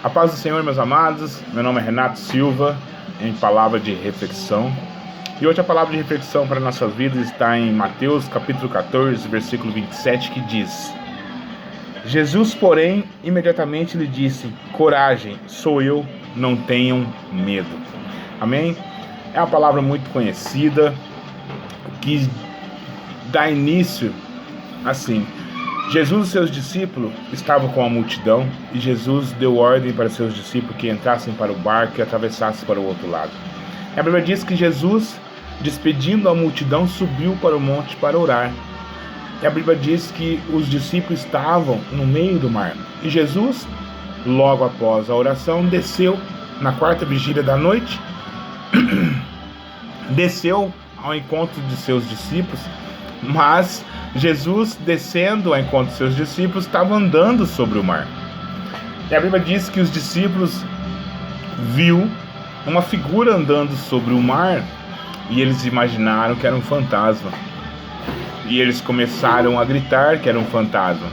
A paz do Senhor, meus amados. Meu nome é Renato Silva, em palavra de reflexão. E hoje a palavra de reflexão para nossas vidas está em Mateus capítulo 14, versículo 27, que diz: Jesus, porém, imediatamente lhe disse: coragem, sou eu, não tenham medo. Amém? É uma palavra muito conhecida, que dá início assim. Jesus e seus discípulos estavam com a multidão e Jesus deu ordem para seus discípulos que entrassem para o barco e atravessassem para o outro lado. A Bíblia diz que Jesus, despedindo a multidão, subiu para o monte para orar. E a Bíblia diz que os discípulos estavam no meio do mar. E Jesus, logo após a oração, desceu na quarta vigília da noite, desceu ao encontro de seus discípulos, mas Jesus, descendo ao encontro de seus discípulos, estava andando sobre o mar. E a Bíblia diz que os discípulos viu uma figura andando sobre o mar e eles imaginaram que era um fantasma. E eles começaram a gritar que era um fantasma.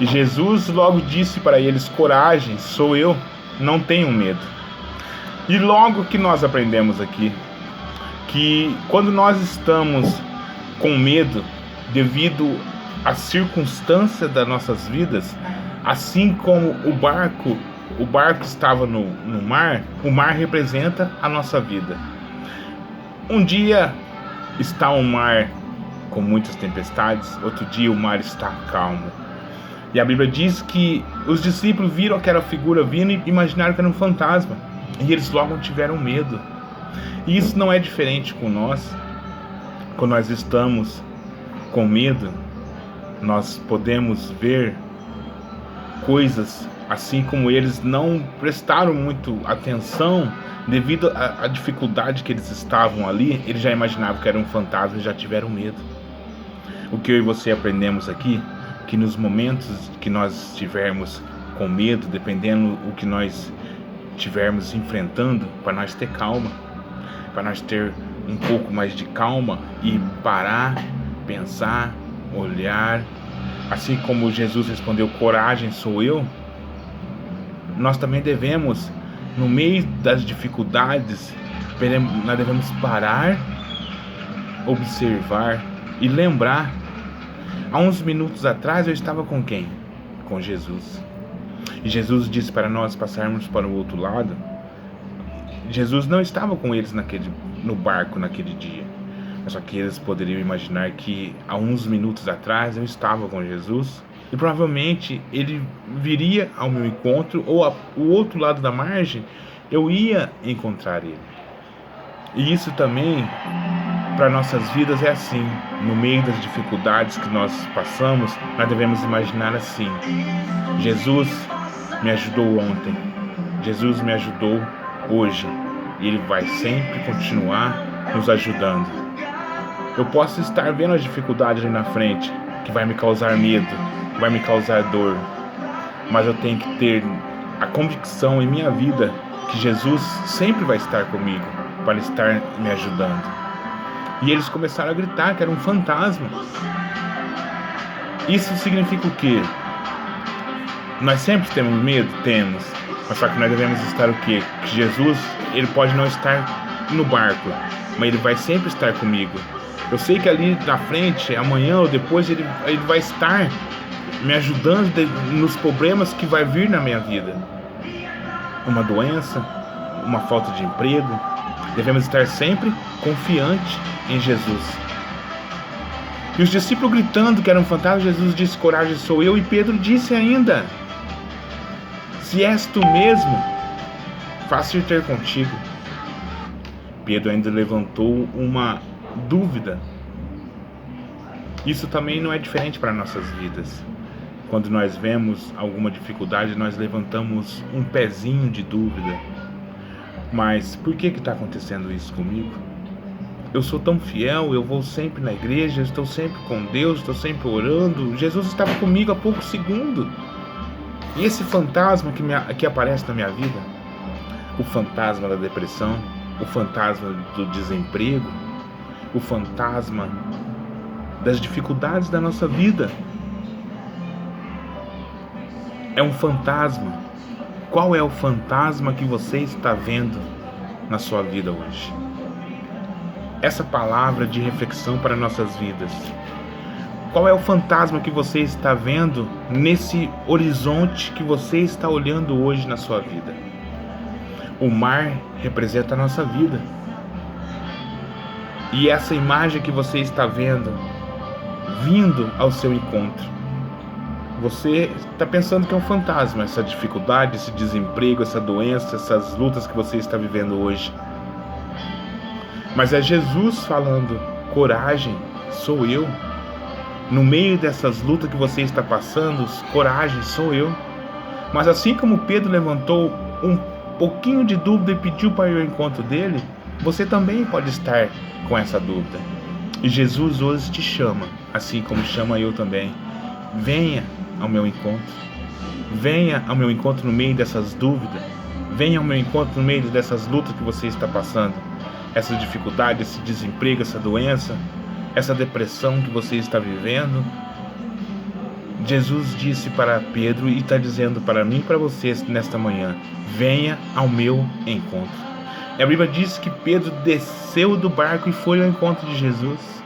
E Jesus logo disse para eles: coragem, sou eu, não tenham medo. E logo que nós aprendemos aqui que quando nós estamos com medo devido às circunstâncias das nossas vidas, assim como o barco estava no mar, o mar representa a nossa vida. Um dia está o mar com muitas tempestades, outro dia o mar está calmo. E a Bíblia diz que os discípulos viram aquela figura vindo e imaginaram que era um fantasma. E eles logo tiveram medo. E isso não é diferente com nós. Quando nós estamos com medo, nós podemos ver coisas assim como eles não prestaram muito atenção devido à dificuldade que eles estavam ali. Eles já imaginavam que era um fantasma e já tiveram medo. O que eu e você aprendemos aqui, que nos momentos que nós estivermos com medo, dependendo do que nós estivermos enfrentando, para nós ter calma, para nós ter um pouco mais de calma e parar, pensar, olhar. Assim como Jesus respondeu: coragem, sou eu, nós também devemos, no meio das dificuldades, nós devemos parar, observar e lembrar. Há uns minutos atrás eu estava com quem? Com Jesus. E Jesus disse para nós passarmos para o outro lado. Jesus não estava com eles no barco naquele dia. Só que eles poderiam imaginar que há uns minutos atrás eu estava com Jesus e provavelmente ele viria ao meu encontro, ou o outro lado da margem eu ia encontrar ele. E isso também para nossas vidas é assim. No meio das dificuldades que nós passamos, nós devemos imaginar assim: Jesus me ajudou ontem, Jesus me ajudou hoje, e Ele vai sempre continuar nos ajudando. Eu posso estar vendo as dificuldades ali na frente, que vai me causar medo, vai me causar dor, mas eu tenho que ter a convicção em minha vida que Jesus sempre vai estar comigo, para estar me ajudando. E eles começaram a gritar que era um fantasma. Isso significa o quê? Nós sempre temos medo? Temos. Mas só que nós devemos estar o quê? Que Jesus, Ele pode não estar no barco, mas Ele vai sempre estar comigo. Eu sei que ali na frente, amanhã ou depois, Ele vai estar me ajudando nos problemas que vai vir na minha vida. Uma doença, uma falta de emprego. Devemos estar sempre confiantes em Jesus. E os discípulos gritando que era um fantasma, Jesus disse: coragem, sou eu. E Pedro disse ainda: se és tu mesmo, faço ir ter contigo. Pedro ainda levantou uma dúvida. Isso também não é diferente para nossas vidas. Quando nós vemos alguma dificuldade, nós levantamos um pezinho de dúvida. Mas por que está acontecendo isso comigo? Eu sou tão fiel, eu vou sempre na igreja, estou sempre com Deus, estou sempre orando. Jesus estava comigo há poucos segundos. E esse fantasma que aparece na minha vida, o fantasma da depressão, o fantasma do desemprego, o fantasma das dificuldades da nossa vida, é um fantasma Qual é o fantasma que você está vendo na sua vida hoje? Essa palavra de reflexão para nossas vidas. Qual é o fantasma que você está vendo nesse horizonte que você está olhando hoje na sua vida? O mar representa a nossa vida. E essa imagem que você está vendo, vindo ao seu encontro, você está pensando que é um fantasma, essa dificuldade, esse desemprego, essa doença, essas lutas que você está vivendo hoje. Mas é Jesus falando: coragem, sou eu. No meio dessas lutas que você está passando, coragem, sou eu. Mas assim como Pedro levantou um pouquinho de dúvida e pediu para ir ao encontro dele, você também pode estar com essa dúvida. E Jesus hoje te chama, assim como chama eu também. Venha ao meu encontro. Venha ao meu encontro no meio dessas dúvidas. Venha ao meu encontro no meio dessas lutas que você está passando. Essa dificuldade, esse desemprego, essa doença, essa depressão que você está vivendo. Jesus disse para Pedro e está dizendo para mim e para vocês nesta manhã: venha ao meu encontro. E a Bíblia diz que Pedro desceu do barco e foi ao encontro de Jesus.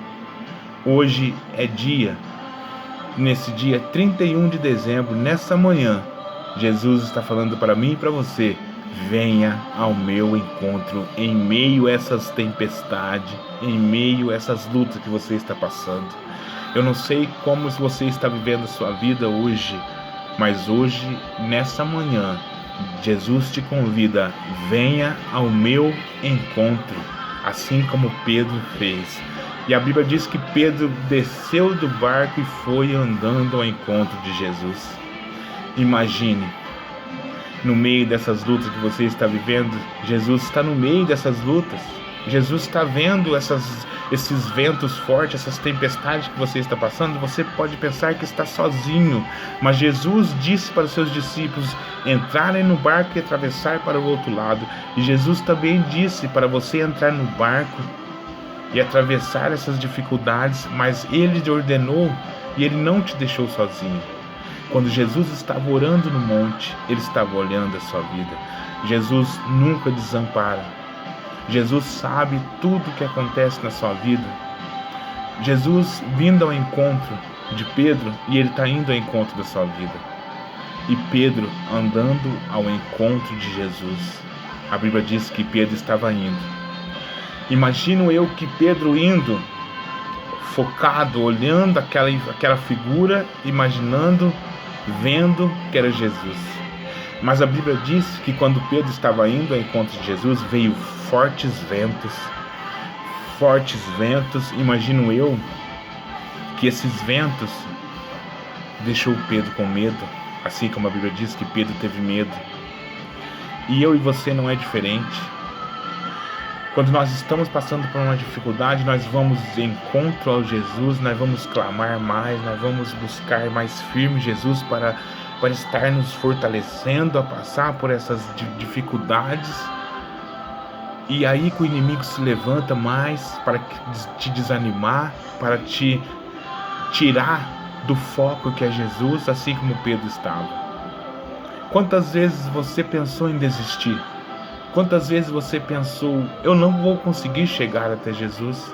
Hoje é dia, nesse dia 31 de dezembro, nessa manhã, Jesus está falando para mim e para você: venha ao meu encontro em meio a essas tempestades, em meio a essas lutas que você está passando. Eu não sei como você está vivendo a sua vida hoje, mas hoje, nessa manhã, Jesus te convida: venha ao meu encontro, assim como Pedro fez. E a Bíblia diz que Pedro desceu do barco e foi andando ao encontro de Jesus. Imagine, no meio dessas lutas que você está vivendo, Jesus está no meio dessas lutas. Jesus está vendo esses ventos fortes, essas tempestades que você está passando. Você pode pensar que está sozinho, mas Jesus disse para os seus discípulos entrarem no barco e atravessar para o outro lado. E Jesus também disse para você entrar no barco e atravessar essas dificuldades, mas Ele te ordenou e Ele não te deixou sozinho. Quando Jesus estava orando no monte, Ele estava olhando a sua vida. Jesus nunca desampara. Jesus sabe tudo o que acontece na sua vida. Jesus vindo ao encontro de Pedro, e Ele está indo ao encontro da sua vida. E Pedro andando ao encontro de Jesus. A Bíblia diz que Pedro estava indo. Imagino eu que Pedro indo, focado, olhando aquela figura, imaginando, vendo que era Jesus. Mas a Bíblia diz que quando Pedro estava indo ao encontro de Jesus, veio fortes ventos. Fortes ventos. Imagino eu que esses ventos deixou Pedro com medo, assim como a Bíblia diz que Pedro teve medo. E eu e você não é diferente. Quando nós estamos passando por uma dificuldade, nós vamos de encontro ao Jesus, nós vamos clamar mais, nós vamos buscar mais firme Jesus para estar nos fortalecendo a passar por essas dificuldades. E aí que o inimigo se levanta mais para te desanimar, para te tirar do foco que é Jesus, assim como Pedro estava. Quantas vezes você pensou em desistir? Quantas vezes você pensou: eu não vou conseguir chegar até Jesus?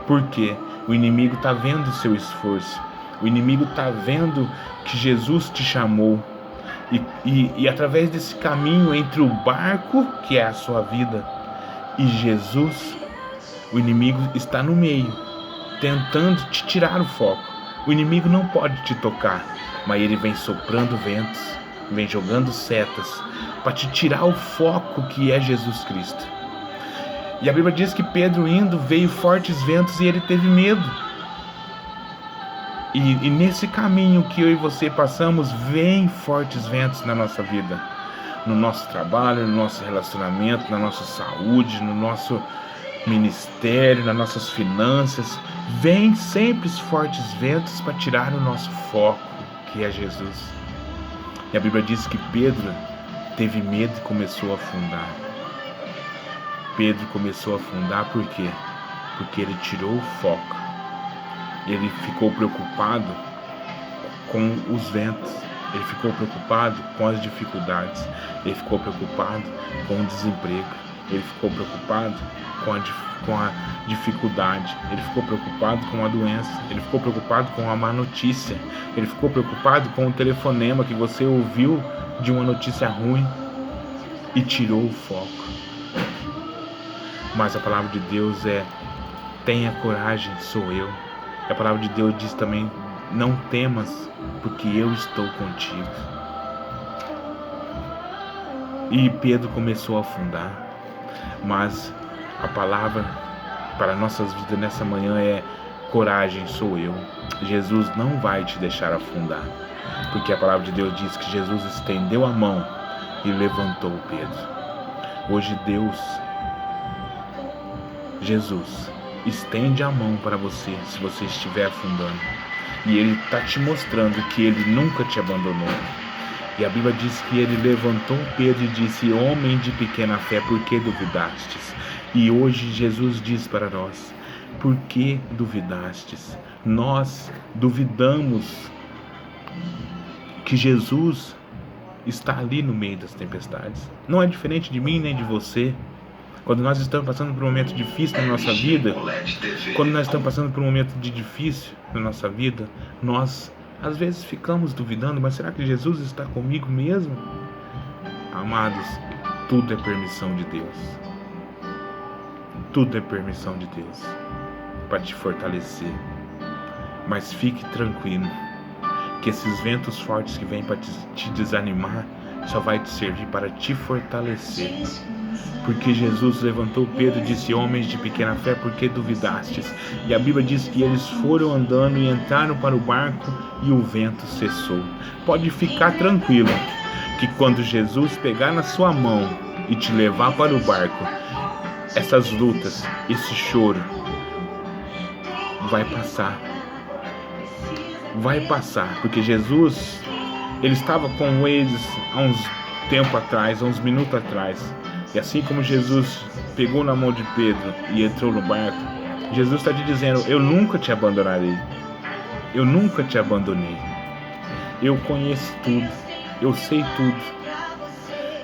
Por quê? O inimigo está vendo o seu esforço. O inimigo está vendo que Jesus te chamou. E através desse caminho entre o barco, que é a sua vida, e Jesus, o inimigo está no meio, tentando te tirar o foco. O inimigo não pode te tocar, mas ele vem soprando ventos, vem jogando setas, para te tirar o foco que é Jesus Cristo. E a Bíblia diz que Pedro indo, veio fortes ventos e ele teve medo. E nesse caminho que eu e você passamos, vem fortes ventos na nossa vida. No nosso trabalho, no nosso relacionamento, na nossa saúde, no nosso ministério, nas nossas finanças. Vem sempre os fortes ventos para tirar o nosso foco, que é Jesus. E a Bíblia diz que Pedro teve medo e começou a afundar. Pedro começou a afundar por quê? Porque ele tirou o foco. Ele ficou preocupado com os ventos. Ele ficou preocupado com as dificuldades. Ele ficou preocupado com o desemprego. Ele ficou preocupado com a dificuldade. Ele ficou preocupado com a doença. Ele ficou preocupado com a má notícia. Ele ficou preocupado com o telefonema que você ouviu de uma notícia ruim e tirou o foco. Mas a palavra de Deus é: tenha coragem, sou eu. A palavra de Deus diz também: não temas, porque eu estou contigo. E Pedro começou a afundar. Mas a palavra para nossas vidas nessa manhã é: coragem, sou eu. Jesus não vai te deixar afundar, porque a palavra de Deus diz que Jesus estendeu a mão e levantou Pedro. Hoje Jesus estende a mão para você se você estiver afundando, e Ele está te mostrando que Ele nunca te abandonou. E a Bíblia diz que Ele levantou Pedro e disse: homem de pequena fé, por que duvidastes? E hoje Jesus diz para nós: por que duvidastes? Nós duvidamos que Jesus está ali no meio das tempestades. Não é diferente de mim nem de você. Quando nós estamos passando por um momento difícil na nossa vida, nós às vezes ficamos duvidando: mas será que Jesus está comigo mesmo? Amados, tudo é permissão de Deus. Tudo é permissão de Deus para te fortalecer. Mas fique tranquilo, que esses ventos fortes que vêm para te desanimar só vai te servir para te fortalecer. Porque Jesus levantou Pedro e disse: homens de pequena fé, por que duvidastes? E a Bíblia diz que eles foram andando e entraram para o barco e o vento cessou. Pode ficar tranquilo, que quando Jesus pegar na sua mão e te levar para o barco, essas lutas, esse choro vai passar. Vai passar, porque Jesus, Ele estava com eles há uns tempo atrás, há uns minutos atrás. E assim como Jesus pegou na mão de Pedro e entrou no barco, Jesus está te dizendo: eu nunca te abandonarei. Eu nunca te abandonei. Eu conheço tudo. Eu sei tudo.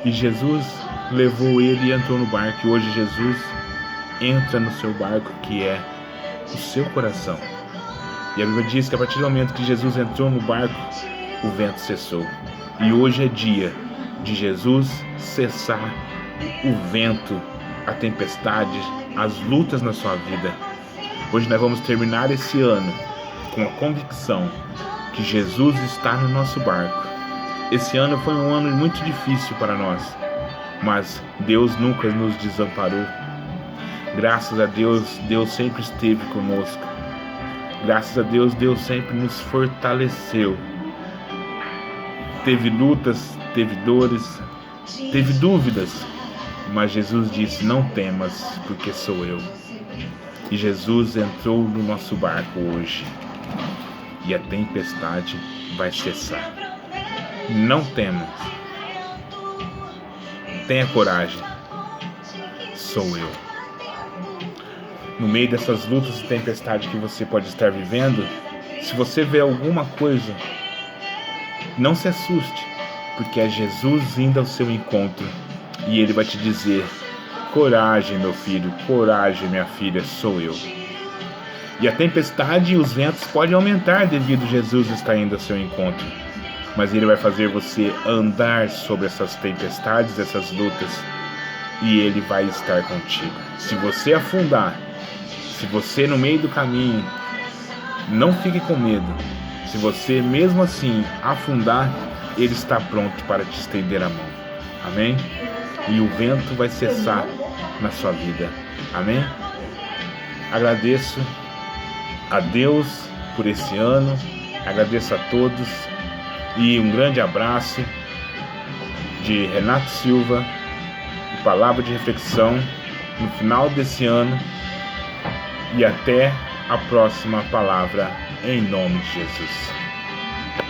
E Jesus levou ele e entrou no barco. E hoje Jesus entra no seu barco, que é o seu coração. E a Bíblia diz que a partir do momento que Jesus entrou no barco, o vento cessou. E hoje é dia de Jesus cessar o vento, a tempestade, as lutas na sua vida. Hoje nós vamos terminar esse ano com a convicção que Jesus está no nosso barco. Esse ano foi um ano muito difícil para nós, mas Deus nunca nos desamparou. Graças a Deus, Deus sempre esteve conosco. Graças a Deus, Deus sempre nos fortaleceu. Teve lutas, teve dores, teve dúvidas, mas Jesus disse: não temas, porque sou eu. E Jesus entrou no nosso barco hoje, e a tempestade vai cessar. Não temas, tenha coragem, sou eu. No meio dessas lutas e tempestades que você pode estar vivendo, se você vê alguma coisa, não se assuste, porque é Jesus vindo ao seu encontro, e Ele vai te dizer: coragem, meu filho, coragem, minha filha, sou eu. E a tempestade e os ventos podem aumentar devido a Jesus estar indo ao seu encontro, mas Ele vai fazer você andar sobre essas tempestades, essas lutas, e Ele vai estar contigo. Se você afundar, se você no meio do caminho, não fique com medo. Se você mesmo assim afundar, Ele está pronto para te estender a mão. Amém? E o vento vai cessar na sua vida. Amém? Agradeço a Deus por esse ano. Agradeço a todos. E um grande abraço de Renato Silva. Palavra de reflexão no final desse ano. E até a próxima palavra, em nome de Jesus.